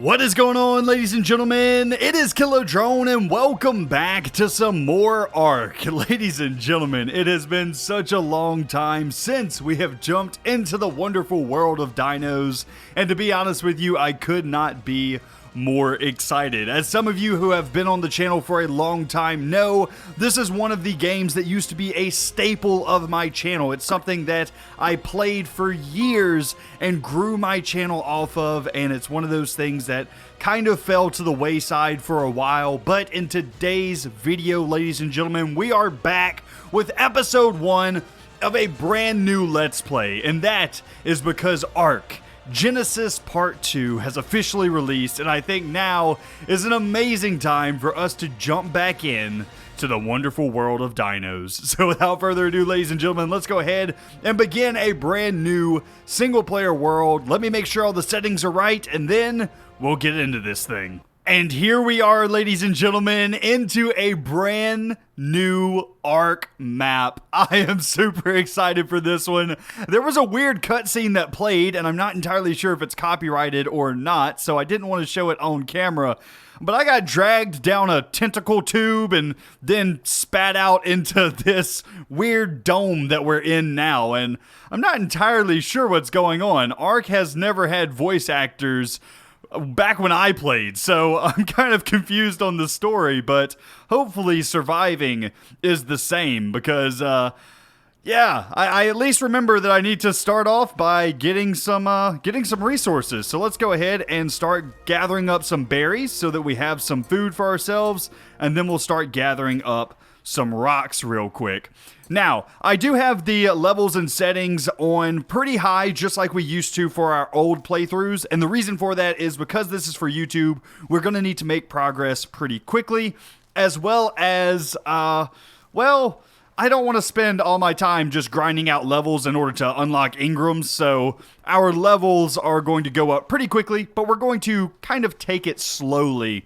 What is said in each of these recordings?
What is going on, ladies and gentlemen? It is Drone, and welcome back to some more Ark. Ladies and gentlemen, it has been such a long time since we have jumped into the wonderful world of dinos, and to be honest with you, I could not be more excited. As some of you who have been on the channel for a long time know, this is one of the games that used to be a staple of my channel. It's something that I played for years and grew my channel off of, and it's one of those things that kind of fell to the wayside for a while. But in today's video, ladies and gentlemen, we are back with episode 1 of a brand new Let's Play, and that is because Ark Genesis Part 2 has officially released, and I think now is an amazing time for us to jump back in to the wonderful world of dinos. So without further ado, ladies and gentlemen, let's go ahead and begin a brand new single player world. Let me make sure all the settings are right, and then we'll get into this thing. And here we are, ladies and gentlemen, into a brand new Ark map. I am super excited for this one. There was a weird cutscene that played, and I'm not entirely sure if it's copyrighted or not, so I didn't want to show it on camera. But I got dragged down a tentacle tube and then spat out into this weird dome that we're in now, and I'm not entirely sure what's going on. Ark has never had voice actors back when I played, so I'm kind of confused on the story, but hopefully surviving is the same, because yeah, I at least remember that I need to start off by getting some resources. So let's go ahead and start gathering up some berries so that we have some food for ourselves, and then we'll start gathering up some rocks real quick. Now, I do have the levels and settings on pretty high, just like we used to for our old playthroughs, and the reason for that is because this is for YouTube, we're going to need to make progress pretty quickly, as well as, well, I don't want to spend all my time just grinding out levels in order to unlock Ingrams, so our levels are going to go up pretty quickly, but we're going to kind of take it slowly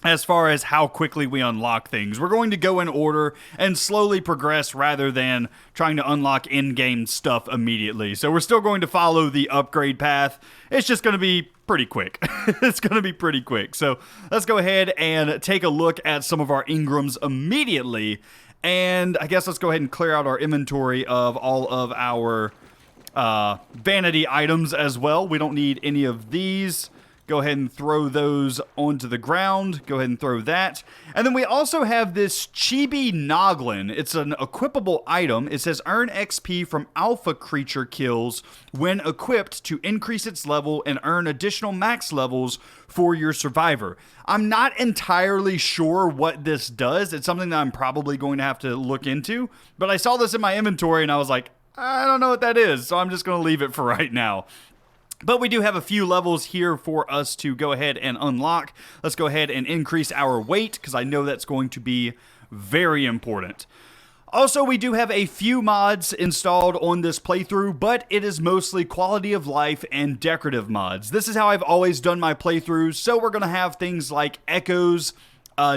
as far as how quickly we unlock things. We're going to go in order and slowly progress rather than trying to unlock in-game stuff immediately. So we're still going to follow the upgrade path. It's just going to be pretty quick. It's going to be pretty quick. So let's go ahead and take a look at some of our Ingrams immediately. And I guess let's go ahead and clear out our inventory of all of our vanity items as well. We don't need any of these. Go ahead and throw those onto the ground. Go ahead and throw that. And then we also have this Chibi Noglin. It's an equipable item. It says earn XP from alpha creature kills when equipped to increase its level and earn additional max levels for your survivor. I'm not entirely sure what this does. It's something that I'm probably going to have to look into. But I saw this in my inventory and I was like, I don't know what that is. So I'm just going to leave it for right now. But we do have a few levels here for us to go ahead and unlock. Let's go ahead and increase our weight, because I know that's going to be very important. Also, we do have a few mods installed on this playthrough, but it is mostly quality of life and decorative mods. This is how I've always done my playthroughs, so we're going to have things like echoes,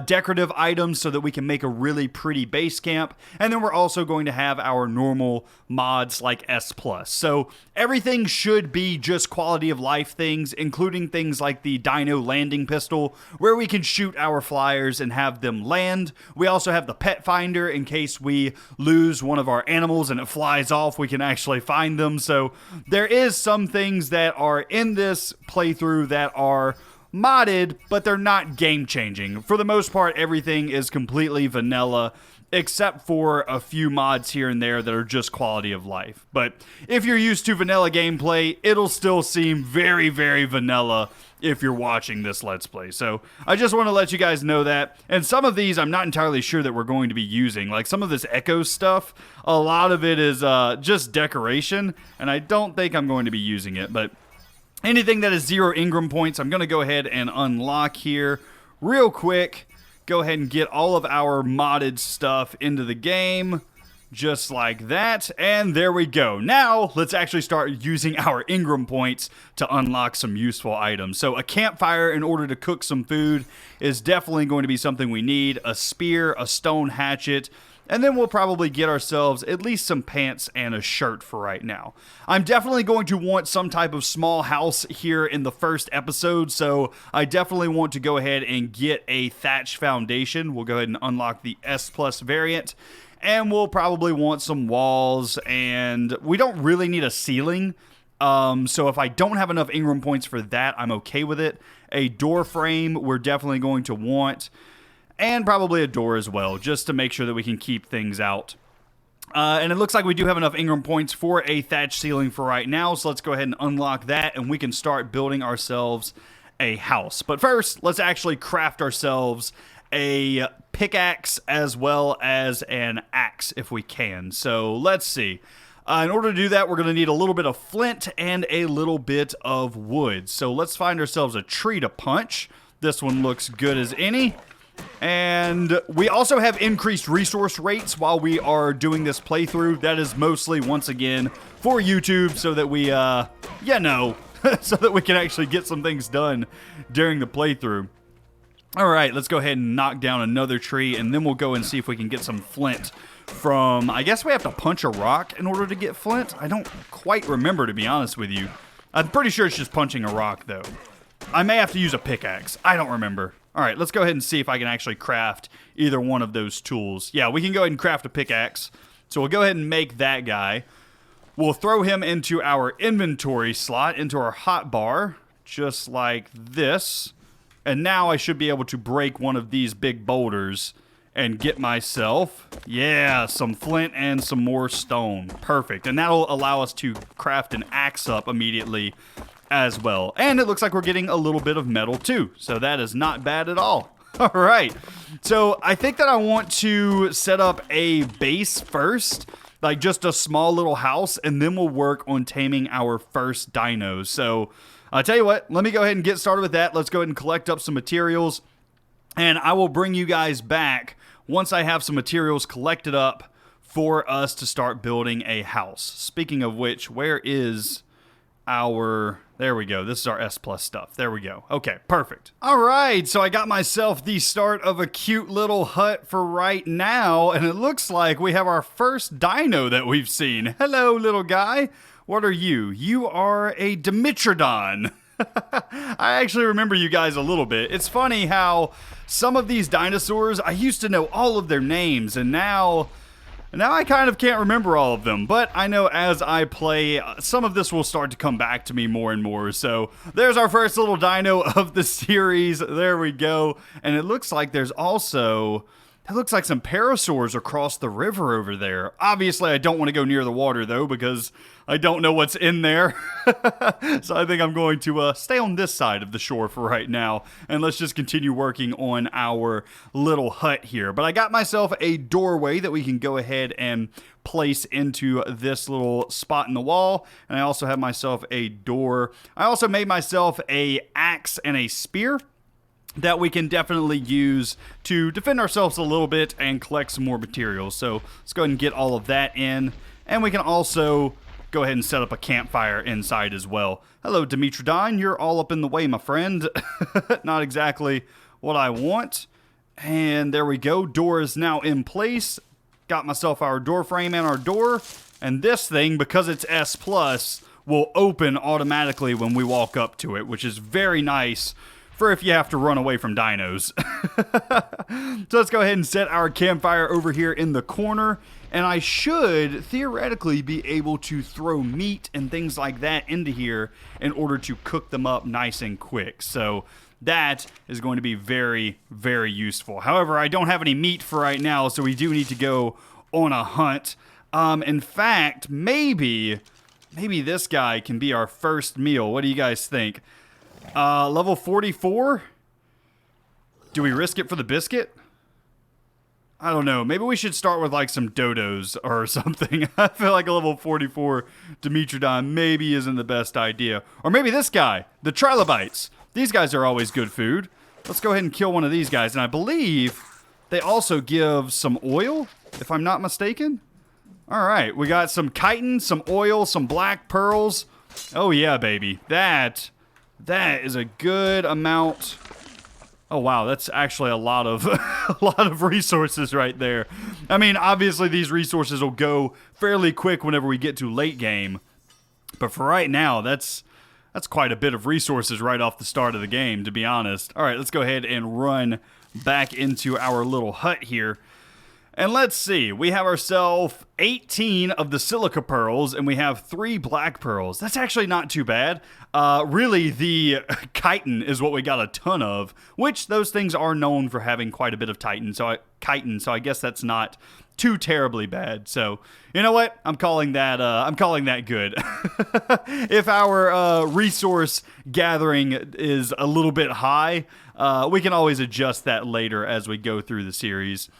decorative items so that we can make a really pretty base camp, and then we're also going to have our normal mods like S+. So everything should be just quality of life things, including things like the Dino Landing Pistol, where we can shoot our flyers and have them land. We also have the Pet Finder in case we lose one of our animals and it flies off, we can actually find them. So there is some things that are in this playthrough that are modded, but they're not game-changing. For the most part, everything is completely vanilla, except for a few mods here and there that are just quality of life. But if you're used to vanilla gameplay, it'll still seem very, very vanilla if you're watching this Let's Play. So I just want to let you guys know that. And some of these I'm not entirely sure that we're going to be using. Like some of this Echo stuff, a lot of it is just decoration, and I don't think I'm going to be using it, but anything that is 0 Ingram points, I'm going to go ahead and unlock here real quick. Go ahead and get all of our modded stuff into the game, just like that. And there we go. Now, let's actually start using our Ingram points to unlock some useful items. So a campfire in order to cook some food is definitely going to be something we need. A spear, a stone hatchet, And then we'll probably get ourselves at least some pants and a shirt for right now. I'm definitely going to want some type of small house here in the first episode, so I definitely want to go ahead and get a thatch foundation. We'll go ahead and unlock the S Plus variant, and we'll probably want some walls, and we don't really need a ceiling. So if I don't have enough Ingram points for that, I'm okay with it. A door frame we're definitely going to want. And probably a door as well, just to make sure that we can keep things out. And it looks like we do have enough Ingram points for a thatch ceiling for right now, so let's go ahead and unlock that, and we can start building ourselves a house. But first, let's actually craft ourselves a pickaxe as well as an axe if we can. So let's see. In order to do that, we're going to need a little bit of flint and a little bit of wood. So let's find ourselves a tree to punch. This one looks good as any. And we also have increased resource rates while we are doing this playthrough. That is mostly, once again, for YouTube so that we, so that we can actually get some things done during the playthrough. All right, let's go ahead and knock down another tree, and then we'll go and see if we can get some flint from, I guess we have to punch a rock in order to get flint. I don't quite remember, to be honest with you. I'm pretty sure it's just punching a rock, though. I may have to use a pickaxe. I don't remember. All right, let's go ahead and see if I can actually craft either one of those tools. Yeah, we can go ahead and craft a pickaxe. So we'll go ahead and make that guy. We'll throw him into our inventory slot, into our hotbar, just like this. And now I should be able to break one of these big boulders and get myself, some flint and some more stone. Perfect. And that'll allow us to craft an axe up immediately as well. And it looks like we're getting a little bit of metal too, so that is not bad at all. All right, so I think that I want to set up a base first, like just a small little house, and then we'll work on taming our first dinos. So I'll tell you what, let me go ahead and get started with that. Let's go ahead and collect up some materials, and I will bring you guys back once I have some materials collected up for us to start building a house. Speaking of which, where is our... There we go. This is our S Plus stuff. There we go. Okay, perfect. All right, so I got myself the start of a cute little hut for right now, and it looks like we have our first dino that we've seen. Hello, little guy. What are you? You are a Dimetrodon. I actually remember you guys a little bit. It's funny how some of these dinosaurs, I used to know all of their names, and now I kind of can't remember all of them, but I know as I play, some of this will start to come back to me more and more. So there's our first little dino of the series. There we go. And it looks like there's also... That looks like some parasaurs across the river over there. Obviously, I don't want to go near the water, though, because I don't know what's in there. So I think I'm going to stay on this side of the shore for right now, and let's just continue working on our little hut here. But I got myself a doorway that we can go ahead and place into this little spot in the wall, and I also have myself a door. I also made myself a axe and a spear that we can definitely use to defend ourselves a little bit and collect some more materials. So let's go ahead and get all of that in. And we can also go ahead and set up a campfire inside as well. Hello, Dimetrodon. You're all up in the way, my friend. Not exactly what I want. And there we go. Door is now in place. Got myself our door frame and our door. And this thing, because it's S+, will open automatically when we walk up to it, which is very nice for if you have to run away from dinos. So let's go ahead and set our campfire over here in the corner. And I should theoretically be able to throw meat and things like that into here in order to cook them up nice and quick. So that is going to be very, very useful. However, I don't have any meat for right now, so we do need to go on a hunt. In fact, maybe this guy can be our first meal. What do you guys think? Level 44? Do we risk it for the biscuit? I don't know. Maybe we should start with like some dodos or something. I feel like a level 44 Dimetrodon maybe isn't the best idea. Or maybe this guy, the Trilobites. These guys are always good food. Let's go ahead and kill one of these guys. And I believe they also give some oil, if I'm not mistaken. All right, we got some chitin, some oil, some black pearls. Oh yeah, baby. That is a good amount Oh wow, that's actually a lot of a lot of resources right there. I mean, obviously these resources will go fairly quick whenever we get to late game, but for right now, that's quite a bit of resources right off the start of the game, to be honest. All right, let's go ahead and run back into our little hut here. And let's see, we have ourselves 18 of the silica pearls, and we have 3 black pearls. That's actually not too bad. Really, the chitin is what we got a ton of, which those things are known for having quite a bit of chitin, so I guess that's not too terribly bad. So, you know what? I'm calling that good. If our resource gathering is a little bit high, we can always adjust that later as we go through the series.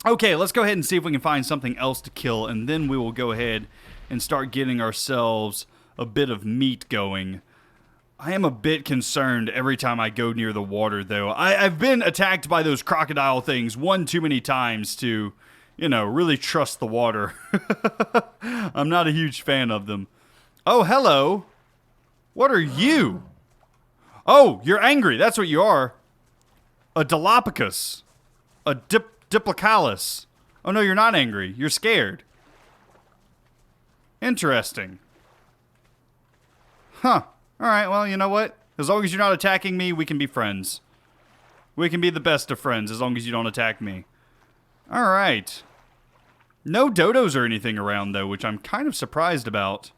Okay, let's go ahead and see if we can find something else to kill, and then we will go ahead and start getting ourselves a bit of meat going. I am a bit concerned every time I go near the water, though. I've been attacked by those crocodile things one too many times to, really trust the water. I'm not a huge fan of them. Oh, hello. What are you? Oh, you're angry. That's what you are. A Dilopicus. A Diplocalus. Oh no, you're not angry. You're scared. Interesting. Huh. Alright, well, you know what? As long as you're not attacking me, we can be friends. We can be the best of friends as long as you don't attack me. Alright. No dodos or anything around, though, which I'm kind of surprised about.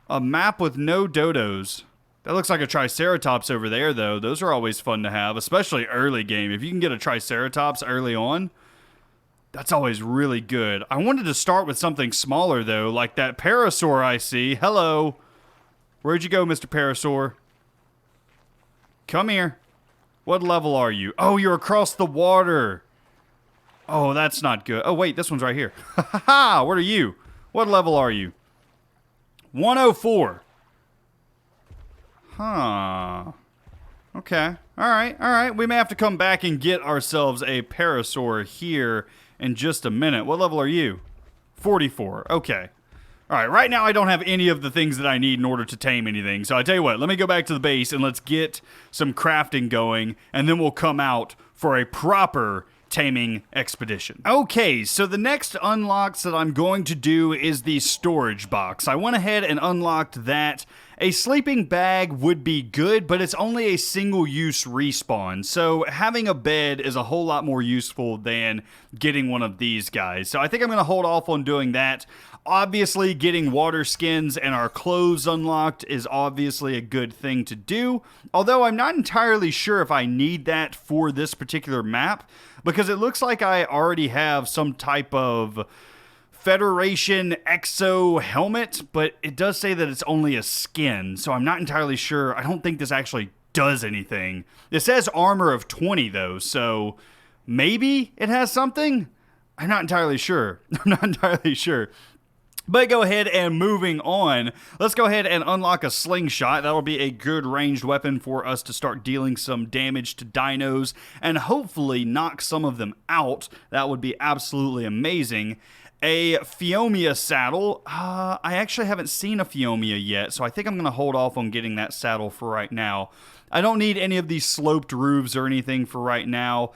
A map with no dodos. That looks like a Triceratops over there, though. Those are always fun to have, especially early game. If you can get a Triceratops early on, that's always really good. I wanted to start with something smaller, though, like that Parasaur I see. Hello. Where'd you go, Mr. Parasaur? Come here. What level are you? Oh, you're across the water. Oh, that's not good. Oh, wait, this one's right here. Ha ha ha! What are you? What level are you? 104. Huh. Okay. Alright. We may have to come back and get ourselves a Parasaur here in just a minute. What level are you? 44. Okay. Alright, right now I don't have any of the things that I need in order to tame anything. So I tell you what, let me go back to the base and let's get some crafting going, and then we'll come out for a proper taming expedition. Okay, so the next unlocks that I'm going to do is the storage box. I went ahead and unlocked that. A sleeping bag would be good, but it's only a single-use respawn, so having a bed is a whole lot more useful than getting one of these guys. So I think I'm going to hold off on doing that. Obviously, getting water skins and our clothes unlocked is obviously a good thing to do, although I'm not entirely sure if I need that for this particular map, because it looks like I already have some type of Federation Exo helmet, but it does say that it's only a skin, so I'm not entirely sure. I don't think this actually does anything. It says armor of 20, though, so maybe it has something? I'm not entirely sure. But go ahead and moving on, let's go ahead and unlock a slingshot. That'll be a good ranged weapon for us to start dealing some damage to dinos and hopefully knock some of them out. That would be absolutely amazing. A Phiomia saddle. I actually haven't seen a Phiomia yet, so I think I'm going to hold off on getting that saddle for right now. I don't need any of these sloped roofs or anything for right now.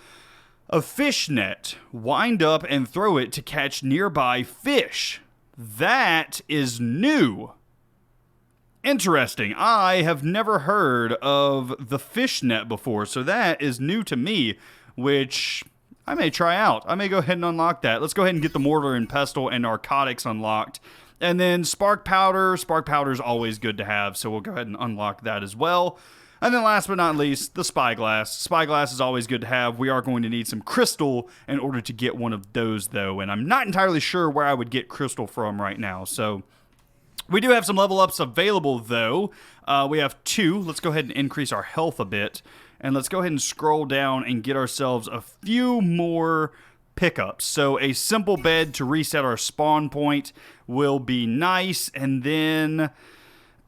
A fish net. Wind up and throw it to catch nearby fish. That is new. Interesting. I have never heard of the fish net before, so that is new to me, which I may try out. I may go ahead and unlock that. Let's go ahead and get the mortar and pestle and narcotics unlocked. And then spark powder. Spark powder is always good to have, so we'll go ahead and unlock that as well. And then last but not least, the spyglass. Spyglass is always good to have. We are going to need some crystal in order to get one of those, though. And I'm not entirely sure where I would get crystal from right now. So we do have some level ups available, though. We have 2. Let's go ahead and increase our health a bit. And let's go ahead and scroll down and get ourselves a few more pickups. So a simple bed to reset our spawn point will be nice. And then,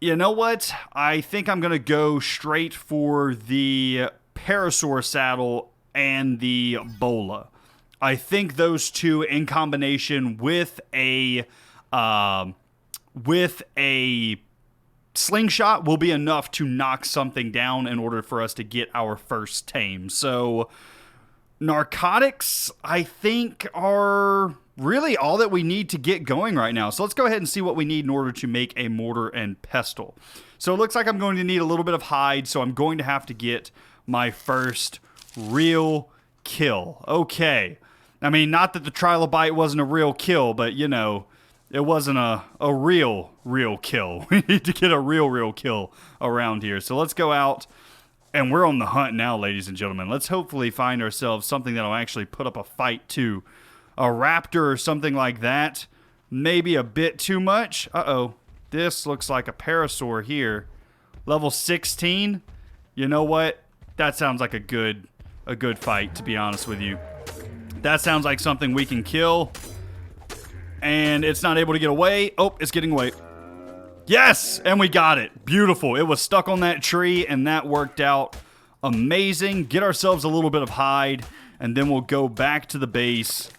you know what? I think I'm going to go straight for the Parasaur saddle and the bola. I think those two in combination with a slingshot will be enough to knock something down in order for us to get our first tame. So narcotics, I think, are really all that we need to get going right now. So let's go ahead and see what we need in order to make a mortar and pestle. So it looks like I'm going to need a little bit of hide, so I'm going to have to get my first real kill. Okay. I mean, not that the Trilobite wasn't a real kill, but, you know, it wasn't a real kill. We need to get a real kill around here. So let's go out, and we're on the hunt now, ladies and gentlemen. Let's hopefully find ourselves something that'll actually put up a fight, too. A raptor or something like that. Maybe a bit too much. Uh-oh. This looks like a Parasaur here. Level 16. You know what? That sounds like a good fight, to be honest with you. That sounds like something we can kill. And it's not able to get away. Oh, it's getting away. Yes! And we got it. Beautiful. It was stuck on that tree, and that worked out amazing. Get ourselves a little bit of hide, and then we'll go back to the base.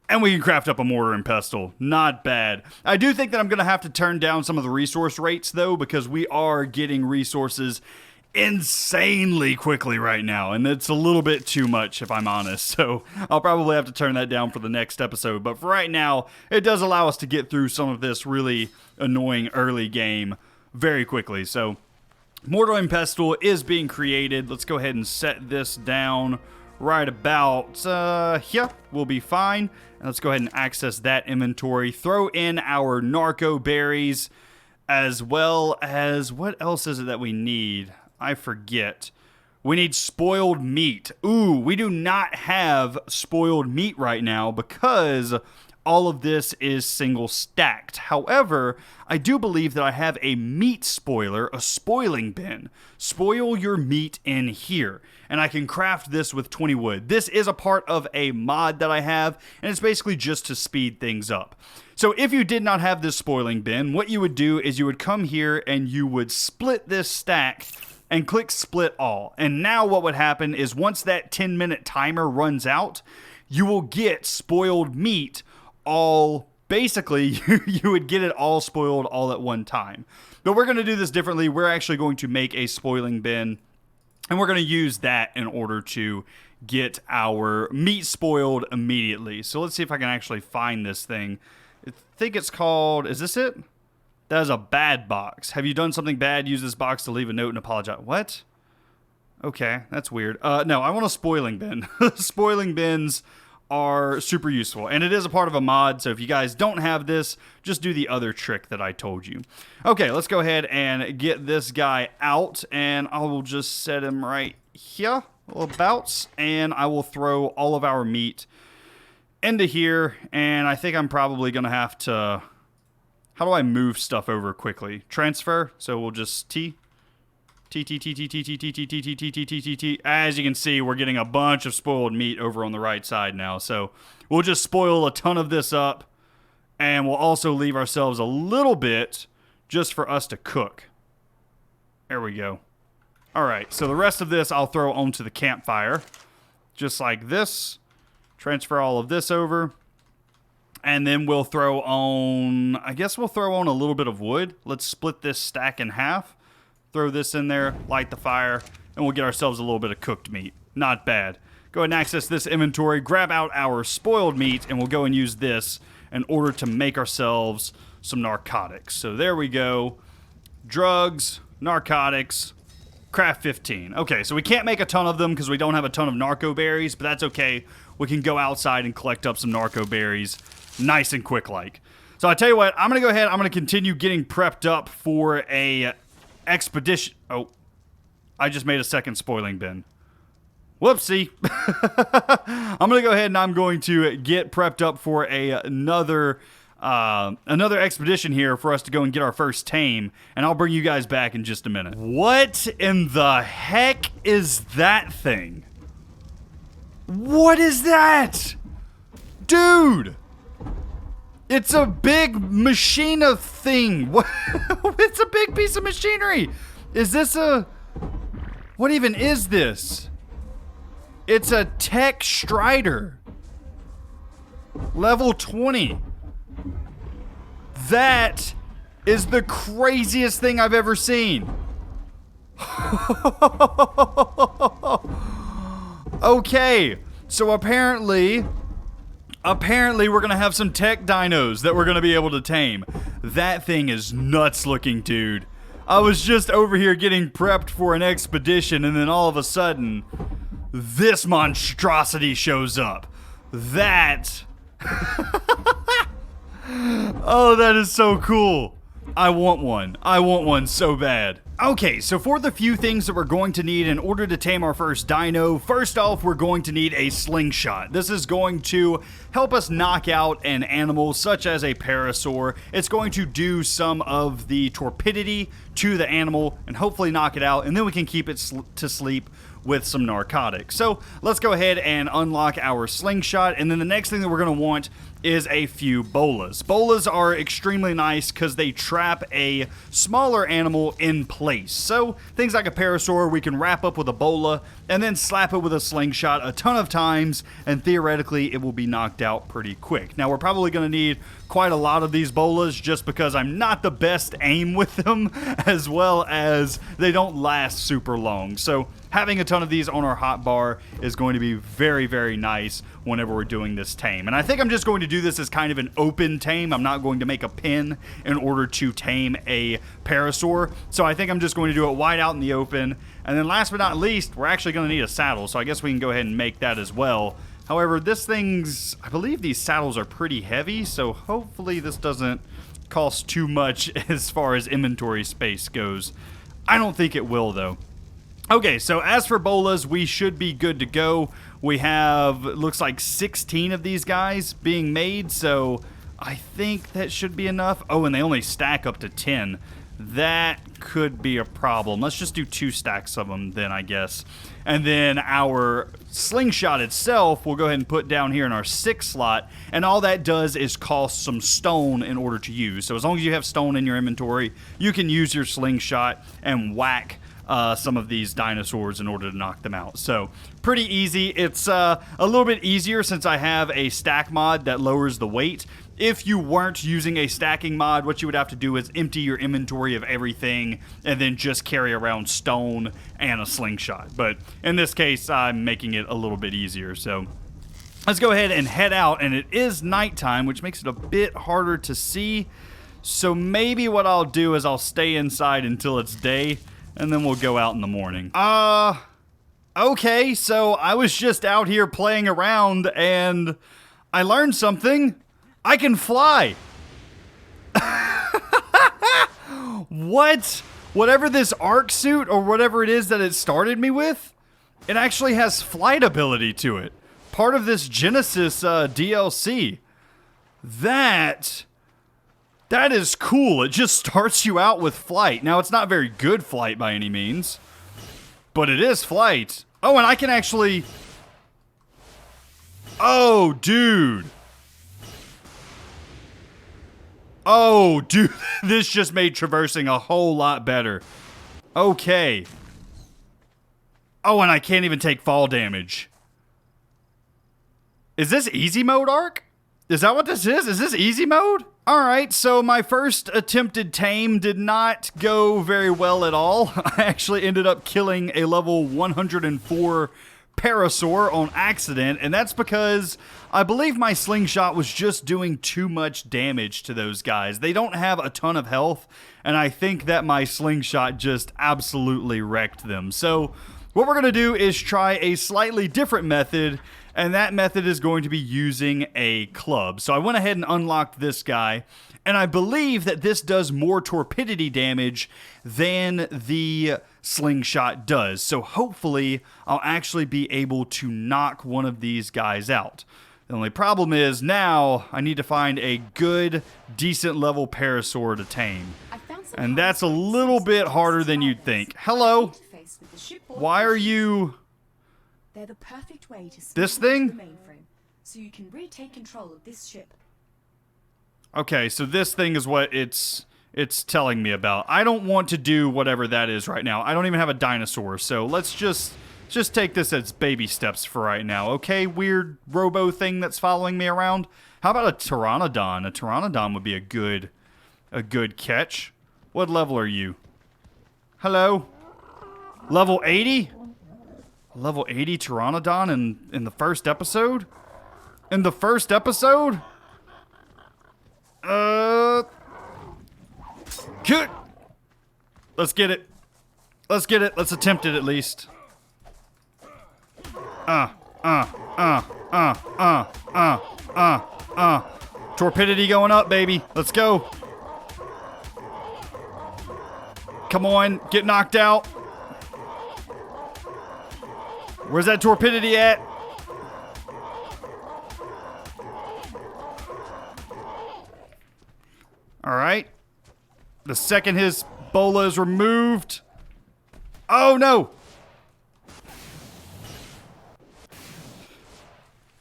And we can craft up a mortar and pestle. Not bad. I do think that I'm going to have to turn down some of the resource rates, though, because we are getting resources insanely quickly right now, and it's a little bit too much, if I'm honest. So I'll probably have to turn that down for the next episode. But for right now, it does allow us to get through some of this really annoying early game very quickly. So mortar and pestle is being created. Let's go ahead and set this down right about here. We'll be fine. And let's go ahead and access that inventory. Throw in our narco berries, as well as, what else is it that we need? I forget. We need spoiled meat. Ooh, we do not have spoiled meat right now because all of this is single stacked. However, I do believe that I have a meat spoiler, a spoiling bin. Spoil your meat in here. And I can craft this with 20 wood. This is a part of a mod that I have, and it's basically just to speed things up. So if you did not have this spoiling bin, what you would do is you would come here and you would split this stack and click split all. And now what would happen is once that 10-minute timer runs out, you will get spoiled meat all, basically, you would get it all spoiled all at one time. But we're going to do this differently. We're actually going to make a spoiling bin, and we're going to use that in order to get our meat spoiled immediately. So let's see if I can actually find this thing. I think it's called, is this it? That is a bad box. Have you done something bad? Use this box to leave a note and apologize. What? Okay, that's weird. No, I want a spoiling bin. Spoiling bins are super useful, and it is a part of a mod, so if you guys don't have this, just do the other trick that I told you. Okay, let's go ahead and get this guy out, and I will just set him right here, abouts, and I will throw all of our meat into here, and I think I'm probably going to have to... How do I move stuff over quickly? Transfer, so we'll just T. As you can see, we're getting a bunch of spoiled meat over on the right side now. So we'll just spoil a ton of this up. And we'll also leave ourselves a little bit just for us to cook. There we go. Alright, so the rest of this I'll throw onto the campfire. Just like this. Transfer all of this over. And then we'll throw on, I guess we'll throw on a little bit of wood. Let's split this stack in half. Throw this in there, light the fire, and we'll get ourselves a little bit of cooked meat. Not bad. Go ahead and access this inventory, grab out our spoiled meat, and we'll go and use this in order to make ourselves some narcotics. So there we go. Drugs, narcotics, craft 15. Okay, so we can't make a ton of them because we don't have a ton of narco berries, but that's okay. We can go outside and collect up some narco berries nice and quick like. So I tell you what, I'm going to go ahead, I'm going to continue getting prepped up for a expedition. Oh, I just made a second spoiling bin. Whoopsie. I'm going to go ahead and I'm going to get prepped up for another expedition here for us to go and get our first tame, and I'll bring you guys back in just a minute. What in the heck is that thing? What is that? Dude! It's a big machine of thing. It's a big piece of machinery. Is this a... What even is this? It's a Tech Strider. Level 20. That is the craziest thing I've ever seen. Okay, so apparently we're gonna have some tech dinos that we're gonna be able to tame. That thing is nuts looking, dude. I was just over here getting prepped for an expedition, and then all of a sudden, this monstrosity shows up. That... Oh, that is so cool. I want one. I want one so bad. Okay, so for the few things that we're going to need in order to tame our first dino, first off, we're going to need a slingshot. This is going to help us knock out an animal such as a parasaur. It's going to do some of the torpidity to the animal and hopefully knock it out, and then we can keep it to sleep with some narcotics. So let's go ahead and unlock our slingshot, and then the next thing that we're going to want is a few bolas. Bolas are extremely nice because they trap a smaller animal in place. So things like a parasaur, we can wrap up with a bola and then slap it with a slingshot a ton of times, and theoretically it will be knocked out pretty quick. Now we're probably going to need quite a lot of these bolas just because I'm not the best aim with them, as well as they don't last super long. So having a ton of these on our hotbar is going to be very, very nice whenever we're doing this tame. And I think I'm just going to do this as kind of an open tame. I'm not going to make a pen in order to tame a parasaur. So I think I'm just going to do it wide out in the open. And then last but not least, we're actually going to need a saddle. So I guess we can go ahead and make that as well. However, this thing's, I believe these saddles are pretty heavy. So hopefully this doesn't cost too much as far as inventory space goes. I don't think it will though. Okay, so as for bolas, we should be good to go. We have, it looks like 16 of these guys being made, so I think that should be enough. Oh, and they only stack up to 10. That could be a problem. Let's just do 2 stacks of them then, I guess. And then our slingshot itself, we'll go ahead and put down here in our 6 slot, and all that does is cost some stone in order to use. So as long as you have stone in your inventory, you can use your slingshot and whack some of these dinosaurs in order to knock them out. So pretty easy. It's a little bit easier since I have a stack mod that lowers the weight. If you weren't using a stacking mod, what you would have to do is empty your inventory of everything and then just carry around stone and a slingshot. But in this case, I'm making it a little bit easier. So let's go ahead and head out, and it is nighttime, which makes it a bit harder to see. So maybe what I'll do is I'll stay inside until it's day, and then we'll go out in the morning. Okay, so I was just out here playing around, and I learned something. I can fly. What? Whatever this arc suit or whatever it is that it started me with, it actually has flight ability to it. Part of this Genesis DLC. That is cool. It just starts you out with flight. Now, it's not very good flight by any means, but it is flight. Oh, and I can actually... Oh, dude. Oh, dude. This just made traversing a whole lot better. Okay. Oh, and I can't even take fall damage. Is this easy mode, Arc? Is that what this is? Is this easy mode? Alright, so my first attempted tame did not go very well at all. I actually ended up killing a level 104 Parasaur on accident, and that's because I believe my slingshot was just doing too much damage to those guys. They don't have a ton of health, and I think that my slingshot just absolutely wrecked them. So what we're going to do is try a slightly different method, and that method is going to be using a club. So I went ahead and unlocked this guy, and I believe that this does more torpidity damage than the slingshot does. So hopefully I'll actually be able to knock one of these guys out. The only problem is now I need to find a good, decent level Parasaur to tame. And that's a little bit harder than you'd think. Hello? Why are you... They're the perfect way to this thing? The mainframe, so you can retake control of this ship. Okay, so this thing is what it's telling me about. I don't want to do whatever that is right now. I don't even have a dinosaur, so let's just take this as baby steps for right now. Okay, weird robo thing that's following me around. How about a Pteranodon? A Pteranodon would be a good a good catch. What level are you? Hello? Level 80? Level 80 Pteranodon in the first episode? In the first episode? Good. Let's get it. Let's get it. Let's attempt it at least. Torpidity going up, baby. Let's go. Come on, get knocked out. Where's that torpidity at? All right. The second his bola is removed. Oh, no.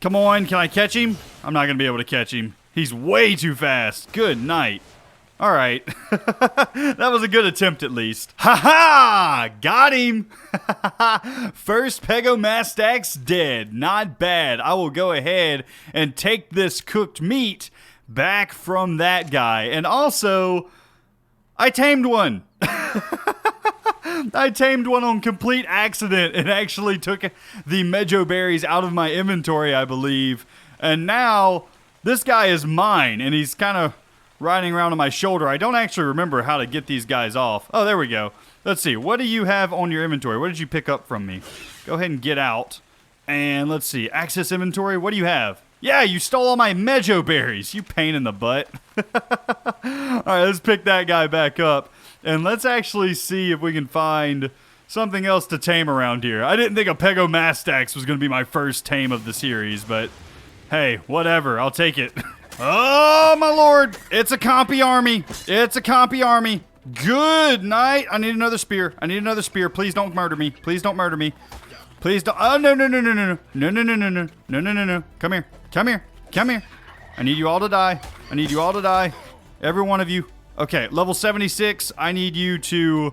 Come on, can I catch him? I'm not going to be able to catch him. He's way too fast. Good night. All right. That was a good attempt at least. Ha-ha! Got him! First Pegomastax dead. Not bad. I will go ahead and take this cooked meat back from that guy. And also, I tamed one. I tamed one on complete accident and actually took the Mejo berries out of my inventory, I believe. And now, this guy is mine, and he's kind of riding around on my shoulder. I don't actually remember how to get these guys off. Oh, there we go. Let's see. What do you have on your inventory? What did you pick up from me? Go ahead and get out. And let's see. Access inventory. What do you have? Yeah, you stole all my Mejo berries. You pain in the butt. All right, let's pick that guy back up. And let's actually see if we can find something else to tame around here. I didn't think a Pegomastax was going to be my first tame of the series, but hey, whatever. I'll take it. Oh, my lord. It's a compy army. It's a compy army. Good night. I need another spear. I need another spear. Please don't murder me. Please don't murder me. Please don't. Oh, no, no, no, no, no, no, no, no, no, no, no, no, no, no. Come here. Come here. Come here. I need you all to die. I need you all to die. Every one of you. Okay, level 76. I need you to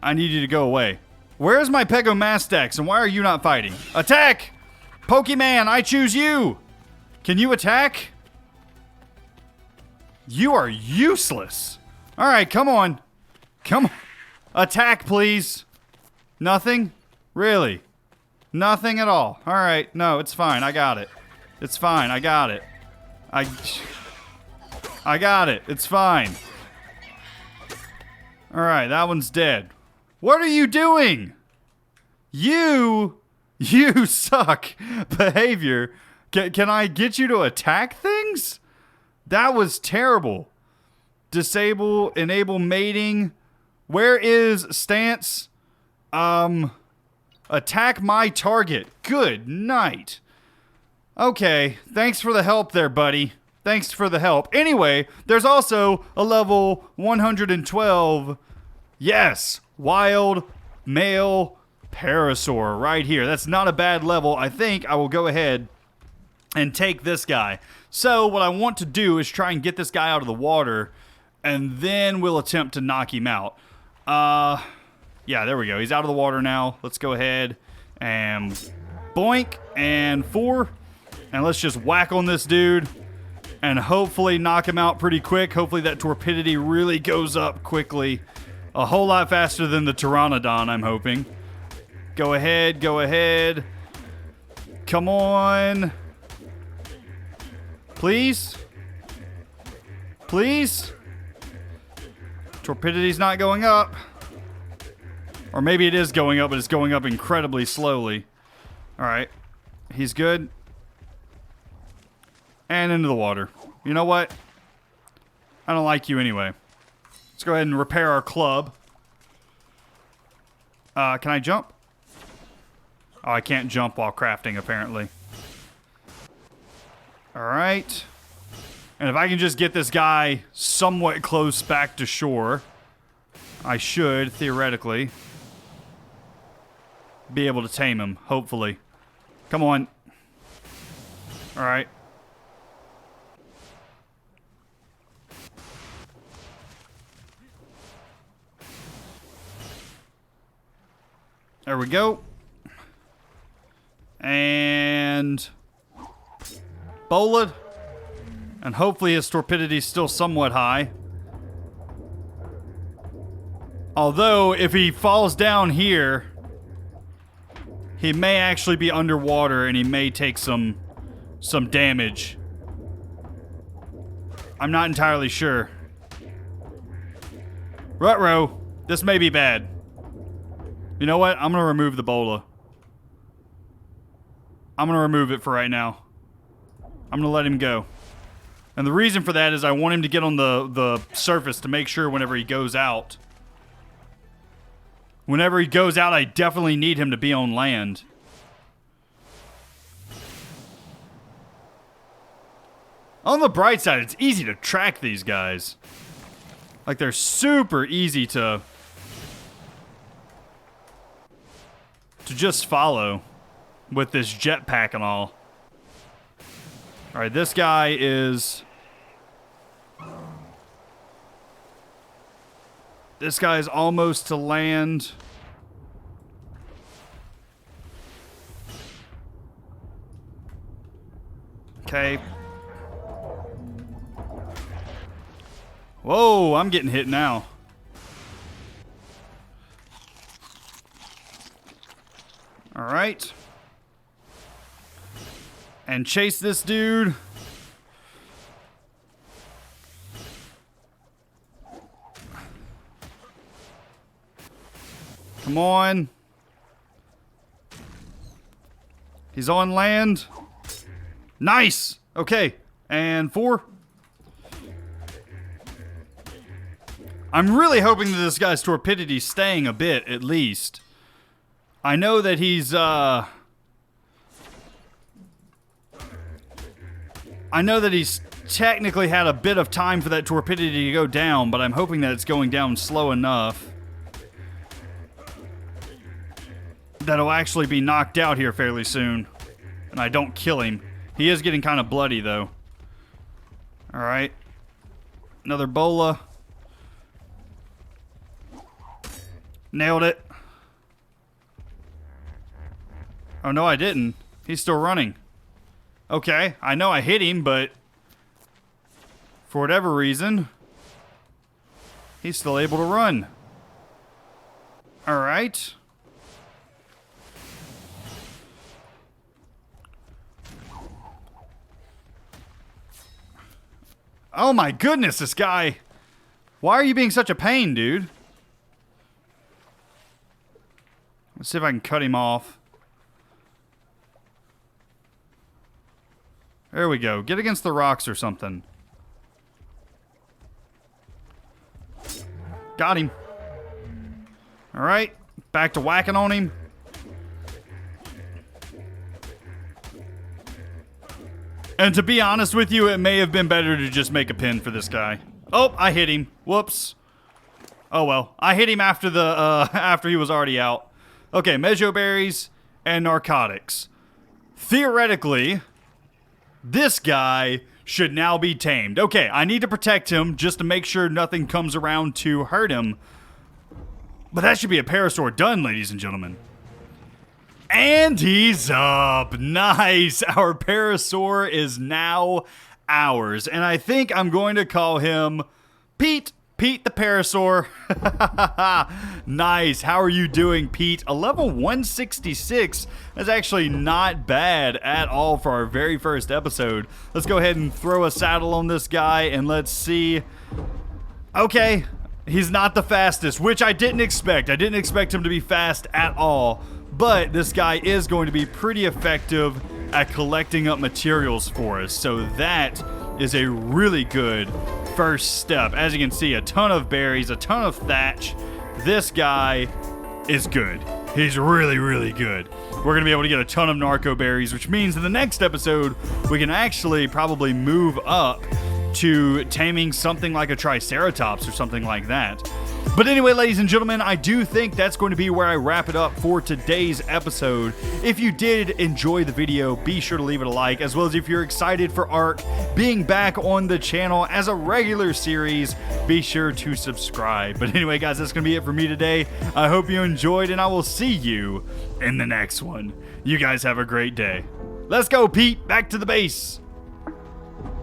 go away. Where's my Pegomastax and why are you not fighting? Attack! Pokemon, I choose you. Can you attack? You are useless. All right, come on. Come on. Attack, please. Nothing? Really? Nothing at all. All right. No, it's fine. I got it. It's fine. I got it. I got it. It's fine. All right, that one's dead. What are you doing? You suck behavior. Can I get you to attack things? That was terrible. Disable, enable mating. Where is stance? Attack my target. Good night. Okay, thanks for the help there, buddy. Thanks for the help. Anyway, there's also a level 112. Yes, wild male Parasaur right here. That's not a bad level. I think I will go ahead and take this guy. So what I want to do is try and get this guy out of the water, and then we'll attempt to knock him out. Yeah, there we go. He's out of the water now. Let's go ahead and boink and 4. And let's just whack on this dude and hopefully knock him out pretty quick. Hopefully that torpidity really goes up quickly. A whole lot faster than the Pteranodon, I'm hoping. Go ahead, go ahead. Come on. Please? Please? Torpidity's not going up. Or maybe it is going up, but it's going up incredibly slowly. Alright. He's good. And into the water. You know what? I don't like you anyway. Let's go ahead and repair our club. Can I jump? Oh, I can't jump while crafting, apparently. Alright. And if I can just get this guy somewhat close back to shore, I should, theoretically, be able to tame him, hopefully. Come on. Alright. There we go. And Bolid. And hopefully his torpidity is still somewhat high. Although, if he falls down here, he may actually be underwater and he may take some damage. I'm not entirely sure. Ruh-roh. This may be bad. You know what? I'm going to remove the bola. I'm going to remove it for right now. I'm going to let him go. And the reason for that is I want him to get on the surface to make sure whenever he goes out. Whenever he goes out, I definitely need him to be on land. On the bright side, it's easy to track these guys. Like, they're super easy to just follow with this jetpack and all. Alright, this guy is... This guy is almost to land. Okay. Whoa, I'm getting hit now. Alright. And chase this dude. Come on. He's on land. Nice. Okay. And 4. I'm really hoping that this guy's torpidity's staying a bit, at least. I know that he's, I know that he's technically had a bit of time for that torpidity to go down, but I'm hoping that it's going down slow enough that he'll actually be knocked out here fairly soon, and I don't kill him. He is getting kind of bloody, though. Alright. Another bola. Nailed it. Oh, no, I didn't. He's still running. Okay, I know I hit him, but for whatever reason, he's still able to run. Alright. Oh my goodness, this guy. Why are you being such a pain, dude? Let's see if I can cut him off. There we go. Get against the rocks or something. Got him. Alright. Back to whacking on him. And to be honest with you, it may have been better to just make a pin for this guy. Oh, I hit him. Whoops. Oh well. I hit him after the after he was already out. Okay, mejoberries and narcotics. Theoretically, this guy should now be tamed. Okay, I need to protect him just to make sure nothing comes around to hurt him. But that should be a Parasaur done, ladies and gentlemen. And he's up. Nice. Our Parasaur is now ours. And I think I'm going to call him Pete. Pete the Parasaur. Nice. How are you doing, Pete? A level 166. That's actually not bad at all for our very first episode. Let's go ahead and throw a saddle on this guy and let's see. Okay. He's not the fastest, which I didn't expect. I didn't expect him to be fast at all. But this guy is going to be pretty effective at collecting up materials for us. So that is a really good first step. As you can see, a ton of berries, a ton of thatch. This guy is good. He's really, really good. We're going to be able to get a ton of narco berries, which means in the next episode, we can actually probably move up to taming something like a Triceratops or something like that. But anyway, ladies and gentlemen, I do think that's going to be where I wrap it up for today's episode. If you did enjoy the video, be sure to leave it a like, as well as if you're excited for Ark being back on the channel as a regular series, be sure to subscribe. But anyway, guys, that's going to be it for me today. I hope you enjoyed, and I will see you in the next one. You guys have a great day. Let's go, Pete. Back to the base.